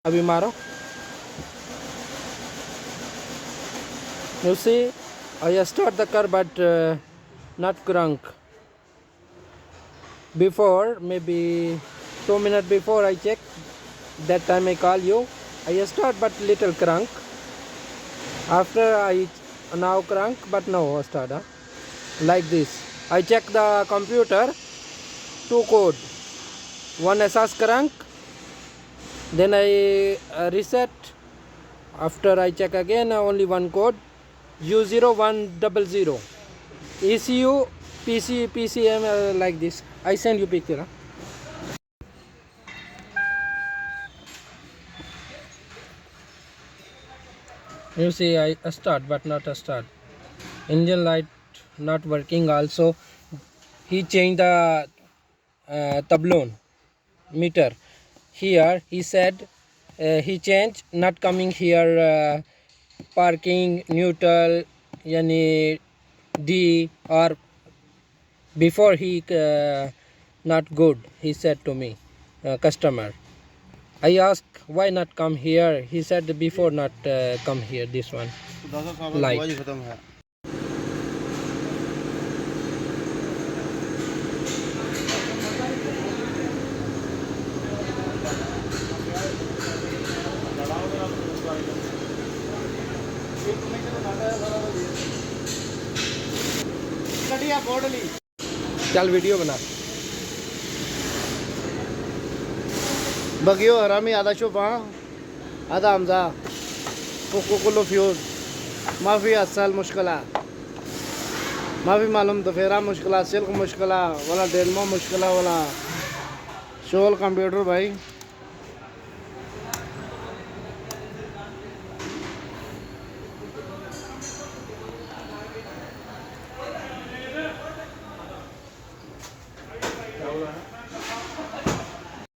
अभी मारो. You see, I start the car but not crank. Before, maybe 2 minutes before I check, that time I call you. I start but little crank. After I now crank but no start. Like this. I check the computer, two code. One SS crank, then I reset. After I check again, only one code. U0100 ECU PCM like this. I send you picture. You see, I start but not a start. Engine light not working. Also, he changed the tablon meter. Here he said he changed, not coming here. Parking neutral yani D or before he not good, he said to me, customer. I asked why not come here. He said before not come here, this one light. चल video बना. बगियो हरामी आधा शुफा आधा Hamza Kullu fuse माफ़ी असल मुश्किला माफ़ी मालूम दफेरा मुश्किला silk मुश्किला वाला डेलमो मुश्किला वाला शोल कंप्यूटर भाई